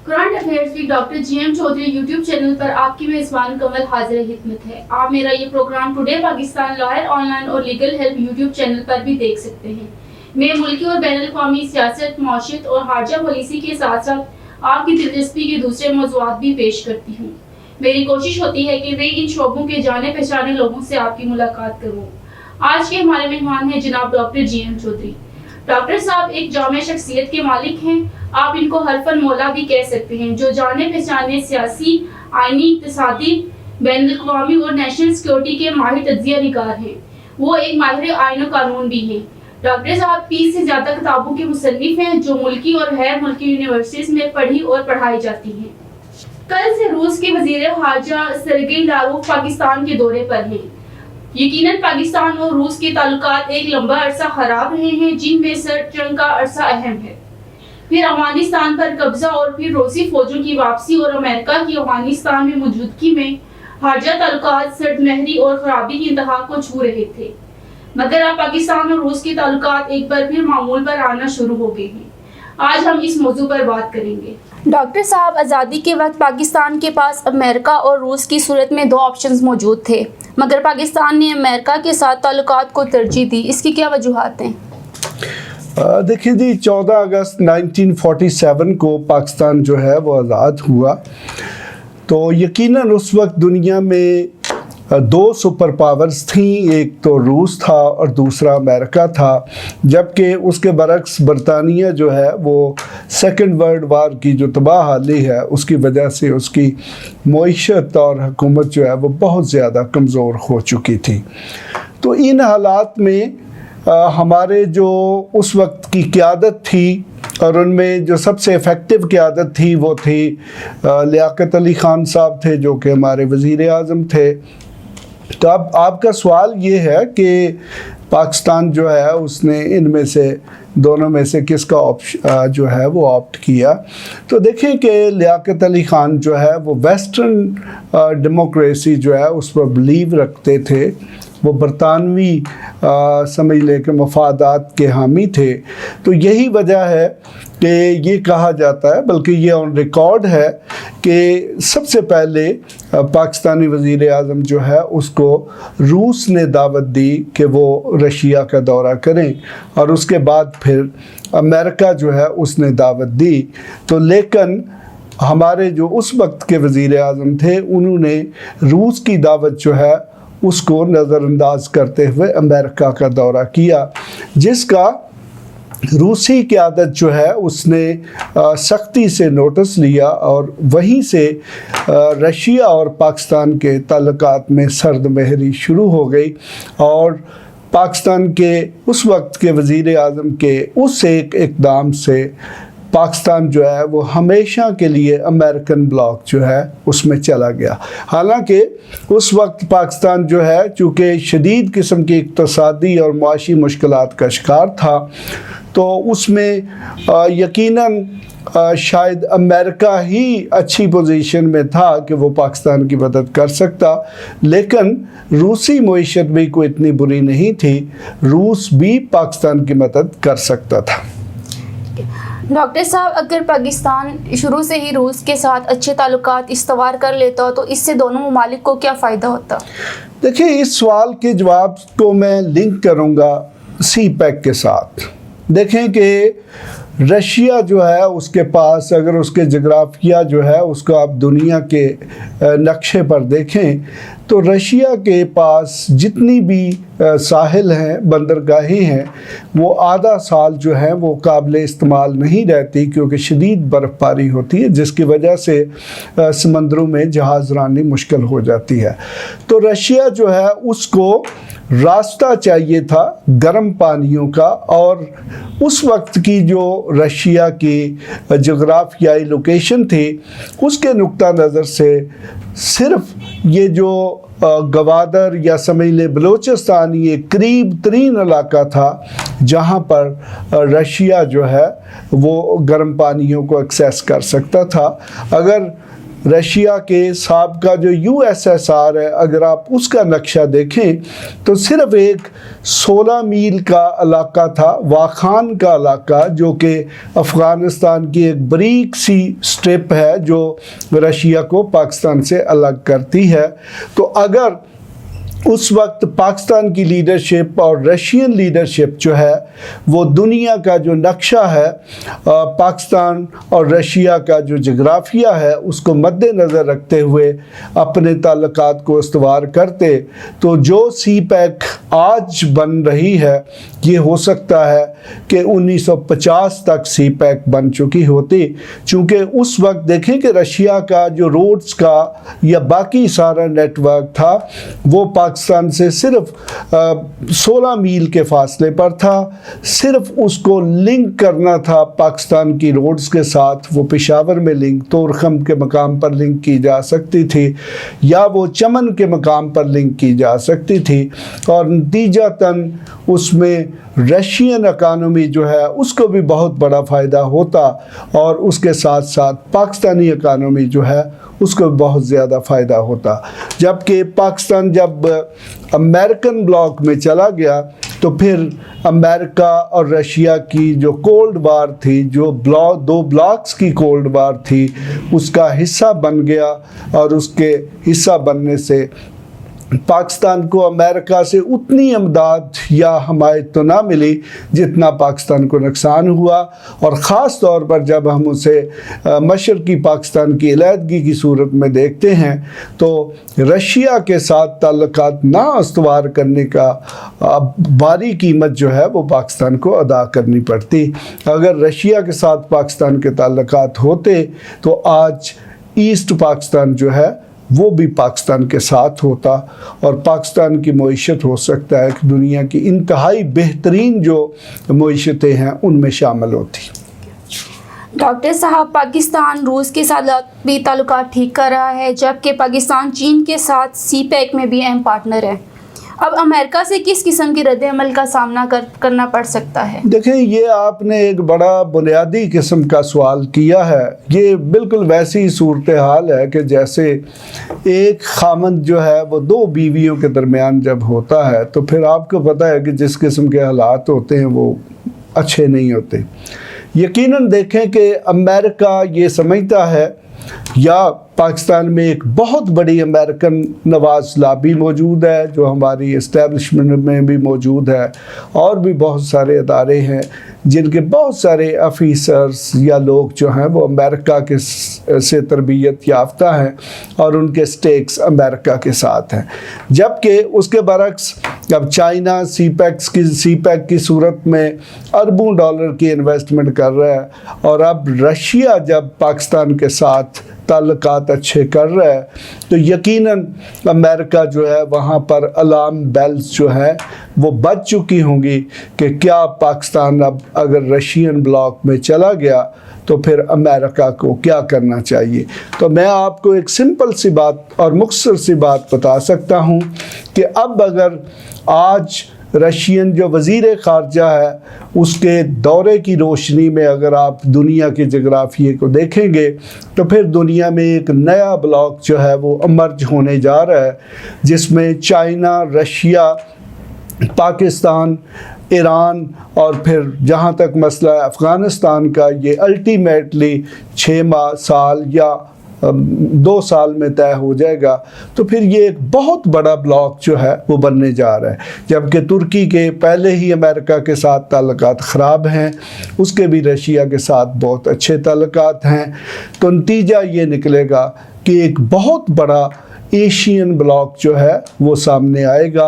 Current affairs with doctor GM Chaudhry YouTube channel पर आपकी मेजबान कमल हाजिर खिदमत है। आप मेरा ये programme today Pakistan lawyer online और लीगल हेल्प यूट्यूब चैनल पर भी देख सकते हैं। मैं मुल्की और बैनुल-अक़वामी सियासत, मौशियत और हारजा पॉलिसी के साथ साथ आपकी दिलचस्पी के दूसरे मौज़ूआत भी पेश करती हूँ। मेरी कोशिश होती है कि मैं इन शोबों के जाने पहचाने लोगों से आपकी मुलाकात करूँ। आज के हमारे मेहमान हैं जनाब डॉक्टर जीएम चौधरी। डॉक्टर साहब एक जामे शख्सियत के मालिक हैं। आप इनको हरफन मौला भी कह सकते हैं, जो जाने पहचाने सियासी, आइनी, इक़्तिसादी, बैनुल-अक़वामी और नेशनल सिक्योरिटी के माहिर तज्ज़िया निगार हैं। वो एक माहिर आइन और कानून भी हैं। डॉक्टर साहब 30 से ज़्यादा किताबों के मुसन्निफ हैं, जो मुल्की और गैर मुल्की यूनिवर्सिटीज़ में पढ़ी और पढ़ाई जाती हैं। कल से रूस के वज़ीर ख़ारजा सरगेई लारोव पाकिस्तान के दौरे पर हैं। यकीनन पाकिस्तान और रूस के ताल्लुकात एक लंबा अरसा खराब रहे हैं, जिनमें सर जंग का अरसा अहम है। फिर अफगानिस्तान पर कब्जा और फिर रूसी फौजों की वापसी और अमेरिका की अफगानिस्तान में मौजूदगी में हारजा ताल्लुकात सर्दमहरी और खराबी की इंतहा को छू रहे थे। मगर अब पाकिस्तान और रूस के ताल्लुकात एक बार फिर मामूल पर आना शुरू हो गए हैं। आज हम इस मौजू पर बात करेंगे। डॉक्टर साहब, आज़ादी के वक्त पाकिस्तान के पास अमेरिका और रूस की सूरत में दो ऑप्शंस मौजूद थे, मगर पाकिस्तान ने अमेरिका के साथ ताल्लुकात को तरजीह दी। इसकी क्या वजूहात हैं? देखिए जी, 14 अगस्त 1947 को पाकिस्तान जो है वो आज़ाद हुआ। तो यकीनन उस वक्त दुनिया में दो सुपर पावर्स थीं, एक तो रूस था और दूसरा अमेरिका था, जबकि उसके बरक्स बरतानिया जो है वो सेकेंड वर्ल्ड वार की जो तबाह हाली है उसकी वजह से उसकी मईशत और हुकूमत जो है वो बहुत ज़्यादा कमज़ोर हो चुकी थी। तो इन हालात में हमारे जो उस वक्त की क़यादत थी और उनमें जो सबसे इफ़ेक्टिव क़यादत थी वो थी लियाकत अली ख़ान साहब थे, जो कि हमारे वज़ीर आज़म थे। तो अब आपका सवाल ये है कि पाकिस्तान जो है उसने इनमें से दोनों में से किसका जो है वो ऑप्ट किया। तो देखिए कि लियाकत अली ख़ान जो है वो वेस्टर्न डेमोक्रेसी जो है उस पर बिलीव रखते थे। वो बरतानवी समझ ले के मफादात के हामी थे। तो यही वजह है कि ये कहा जाता है, बल्कि ये ऑन रिकॉर्ड है कि सबसे पहले पाकिस्तानी वज़ीर आज़म जो है उसको रूस ने दावत दी कि वो रशिया का दौरा करें, और उसके बाद फिर अमेरिका जो है उसने दावत दी। तो लेकिन हमारे जो उस वक्त के वज़ीर आज़म थे उन्होंने रूस की दावत जो है उसको नज़रअंदाज करते हुए अमेरिका का दौरा किया, जिसका रूसी क़यादत जो है उसने सख्ती से नोटिस लिया और वहीं से रशिया और पाकिस्तान के ताल्लुकात में सर्दमहरी शुरू हो गई। और पाकिस्तान के उस वक्त के वज़ीर आज़म के उस एक इक़दाम से पाकिस्तान जो है वो हमेशा के लिए अमेरिकन ब्लॉक जो है उसमें चला गया। हालांकि उस वक्त पाकिस्तान जो है चूँकि शदीद किस्म की इक़्तिसादी और माशी मुश्किलात का शिकार था, तो उसमें यकीनन शायद अमेरिका ही अच्छी पोजीशन में था कि वो पाकिस्तान की मदद कर सकता, लेकिन रूसी मईशत भी कोई इतनी बुरी नहीं थी, रूस भी पाकिस्तान की मदद कर सकता था। डॉक्टर साहब, अगर पाकिस्तान शुरू से ही रूस के साथ अच्छे ताल्लुकात इस्तवार कर लेता तो इससे दोनों ममालिक को क्या फ़ायदा होता? देखिए, इस सवाल के जवाब को मैं लिंक करूँगा CPEC के साथ। देखें कि रशिया जो है उसके पास, अगर उसके जग्राफिया जो है उसको आप दुनिया के नक्शे पर देखें तो रशिया के पास जितनी भी साहिल हैं, बंदरगाहें हैं, वो आधा साल जो है वो काबिल इस्तेमाल नहीं रहती, क्योंकि शदीद बर्फ़बारी होती है, जिसकी वजह से समंदरों में जहाज़ रानी मुश्किल हो जाती है। तो रशिया जो है उसको रास्ता चाहिए था गर्म पानियों का, और उस वक्त की जो रशिया की जोग्राफियाई लोकेशन थी उसके नुक्ता नज़र से सिर्फ ये जो गवादर या समझ ले बलोचिस्तान ये करीब तरीन इलाका था जहाँ पर रशिया जो है वो गर्म पानियों को एक्सेस कर सकता था। अगर رشیا کے سابقہ جو USSR ہے، اگر آپ اس کا نقشہ دیکھیں تو صرف ایک 16 میل کا علاقہ تھا، واخان کا علاقہ، جو کہ افغانستان کی ایک باریک سی سٹرپ ہے جو رشیا کو پاکستان سے الگ کرتی ہے۔ تو اگر اس وقت پاکستان کی لیڈرشپ اور رشین لیڈرشپ جو ہے وہ دنیا کا جو نقشہ ہے، پاکستان اور رشیا کا جو جغرافیہ ہے، اس کو مد نظر رکھتے ہوئے اپنے تعلقات کو استوار کرتے، تو جو سی پیک آج بن رہی ہے یہ ہو سکتا ہے کہ 1950 تک سی پیک بن چکی ہوتی، چونکہ اس وقت دیکھیں کہ رشیا کا جو روڈز کا یا باقی سارا نیٹ ورک تھا وہ پاکستان سے صرف 16 میل کے فاصلے پر تھا۔ صرف اس کو لنک کرنا تھا پاکستان کی روڈز کے ساتھ، وہ پشاور میں لنک تورخم کے مقام پر لنک کی جا سکتی تھی یا وہ چمن کے مقام پر لنک کی جا سکتی تھی، اور نتیجتاً اس میں رشین اکانومی جو ہے اس کو بھی بہت بڑا فائدہ ہوتا، اور اس کے ساتھ ساتھ پاکستانی اکانومی جو ہے اس کو بہت زیادہ فائدہ ہوتا۔ جبکہ پاکستان جب امریکن بلاک میں چلا گیا تو پھر امریکہ اور رشیا کی جو کولڈ وار تھی، جو دو بلاکس کی کولڈ وار تھی، اس کا حصہ بن گیا، اور اس کے حصہ بننے سے پاکستان کو امریکہ سے اتنی امداد یا حمایت تو نہ ملی جتنا پاکستان کو نقصان ہوا، اور خاص طور پر جب ہم اسے مشرقی پاکستان کی علیحدگی کی صورت میں دیکھتے ہیں تو رشیا کے ساتھ تعلقات نہ استوار کرنے کا بھاری قیمت جو ہے وہ پاکستان کو ادا کرنی پڑتی۔ اگر رشیا کے ساتھ پاکستان کے تعلقات ہوتے تو آج ایسٹ پاکستان جو ہے وہ بھی پاکستان کے ساتھ ہوتا، اور پاکستان کی معیشت ہو سکتا ہے کہ دنیا کی انتہائی بہترین جو معیشتیں ہیں ان میں شامل ہوتی۔ ڈاکٹر صاحب، پاکستان روس کے ساتھ بھی تعلقات ٹھیک کر رہا ہے، جبکہ پاکستان چین کے ساتھ سی پیک میں بھی اہم پارٹنر ہے۔ اب امریکہ سے کس قسم کی رد عمل کا سامنا کرنا پڑ سکتا ہے؟ دیکھیں، یہ آپ نے ایک بڑا بنیادی قسم کا سوال کیا ہے۔ یہ بالکل ویسی صورتحال ہے کہ جیسے ایک خامند جو ہے وہ دو بیویوں کے درمیان جب ہوتا ہے تو پھر آپ کو پتہ ہے کہ جس قسم کے حالات ہوتے ہیں وہ اچھے نہیں ہوتے۔ یقیناً دیکھیں کہ امریکہ یہ سمجھتا ہے، یا پاکستان میں ایک بہت بڑی امریکن نواز لابی موجود ہے جو ہماری اسٹیبلشمنٹ میں بھی موجود ہے، اور بھی بہت سارے ادارے ہیں جن کے بہت سارے آفیسرز یا لوگ جو ہیں وہ امریکہ کے سے تربیت یافتہ ہیں، اور ان کے سٹیکس امریکہ کے ساتھ ہیں۔ جبکہ اس کے برعکس اب چائنا سی پیک کی صورت میں اربوں ڈالر کی انویسٹمنٹ کر رہا ہے، اور اب رشیا جب پاکستان کے ساتھ تعلقات اچھے کر رہا ہے تو یقیناً امریکہ جو ہے وہاں پر الارم بیلز جو ہے وہ بج چکی ہوں گی کہ کیا پاکستان اب اگر رشین بلاک میں چلا گیا تو پھر امریکہ کو کیا کرنا چاہیے۔ تو میں آپ کو ایک سمپل سی بات اور مختصر سی بات بتا سکتا ہوں کہ اب اگر آج رشین جو وزیر خارجہ ہے اس کے دورے کی روشنی میں اگر آپ دنیا کے جغرافیے کو دیکھیں گے تو پھر دنیا میں ایک نیا بلاک جو ہے وہ امرج ہونے جا رہا ہے، جس میں چائنا، رشیا، پاکستان، ایران، اور پھر جہاں تک مسئلہ افغانستان کا، یہ الٹیمیٹلی 6 ماہ، سال یا 2 سال میں طے ہو جائے گا۔ تو پھر یہ ایک بہت بڑا بلاک جو ہے وہ بننے جا رہا ہے، جبکہ ترکی کے پہلے ہی امریکہ کے ساتھ تعلقات خراب ہیں، اس کے بھی رشیا کے ساتھ بہت اچھے تعلقات ہیں۔ تو نتیجہ یہ نکلے گا کہ ایک بہت بڑا ایشین بلاک جو ہے وہ سامنے آئے گا،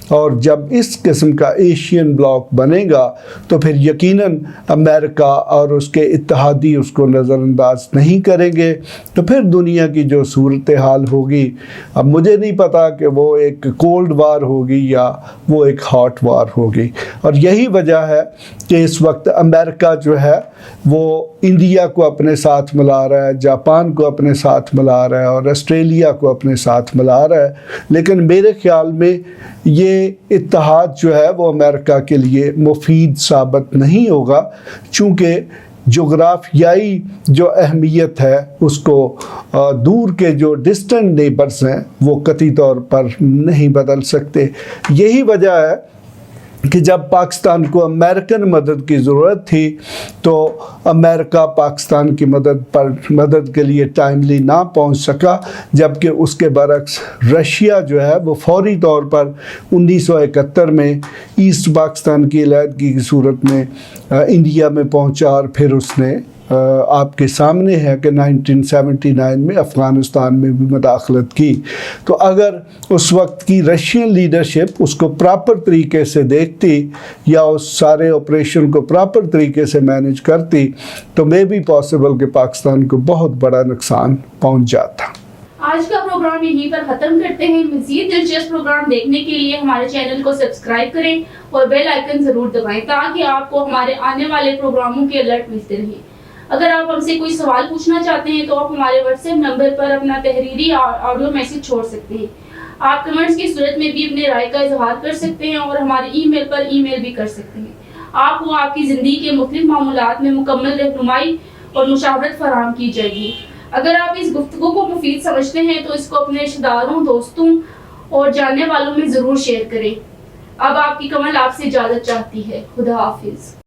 اور جب اس قسم کا ایشین بلاک بنے گا تو پھر یقیناً امریکہ اور اس کے اتحادی اس کو نظر انداز نہیں کریں گے۔ تو پھر دنیا کی جو صورتحال ہوگی، اب مجھے نہیں پتا کہ وہ ایک کولڈ وار ہوگی یا وہ ایک ہاٹ وار ہوگی، اور یہی وجہ ہے کہ اس وقت امریکہ جو ہے وہ انڈیا کو اپنے ساتھ ملا رہا ہے، جاپان کو اپنے ساتھ ملا رہا ہے، اور آسٹریلیا کو اپنے ساتھ ملا رہا ہے، لیکن میرے خیال میں یہ اتحاد جو ہے وہ امریکہ کے لیے مفید ثابت نہیں ہوگا، چونکہ जोग्राफियाई जो अहमियत है उसको दूर के जो डिस्टेंट नेबर्स हैं वो कतई तौर पर नहीं बदल सकते। यही वजह है कि जब पाकिस्तान को अमेरिकन मदद की ज़रूरत थी तो अमेरिका पाकिस्तान की मदद के लिए टाइमली ना पहुंच सका, जबकि उसके बरक्स रशिया जो है वो फौरी तौर पर 1971 में ईस्ट पाकिस्तान की अलहदगी की सूरत में इंडिया में पहुंचा और फिर उसने आपके सामने है कि 1979 में अफ़गानिस्तान में भी मदाखलत की। तो अगर उस वक्त की रशियन लीडरशिप उसको प्रॉपर तरीके से देखती या उस सारे ऑपरेशन को प्रॉपर तरीके से मैनेज करती तो मे भी पॉसिबल कि पाकिस्तान को बहुत बड़ा नुकसान पहुंच जाता। आज का प्रोग्राम यहीं पर खत्म करते हैं। मज़ीद दिलचस्प प्रोग्राम देखने के लिए हमारे चैनल को सब्सक्राइब करें और बेल आइकन ज़रूर दबाएं ताकि आपको हमारे आने वाले प्रोग्रामों के अलर्ट मिलते रहें। अगर आप हमसे कोई सवाल पूछना चाहते हैं तो आप हमारे व्हाट्सएप नंबर पर अपना तहरीरी ऑडियो मैसेज छोड़ सकते हैं। आप कमेंट्स की सूरत में भी अपने राय का इजहार कर सकते हैं और हमारे ईमेल पर ईमेल भी कर सकते हैं। आपको आपकी ज़िंदगी के मुख्तलिफ मामलात में मुकम्मल रहनुमाई और मुशावरत फराहम की जाएगी। अगर आप इस गुफ्तगू को मुफीद समझते हैं तो इसको अपने रिश्तेदारों, दोस्तों और जानने वालों में ज़रूर शेयर करें। अब आपकी कमल आपसे इजाज़त चाहती है। खुदा हाफिज़।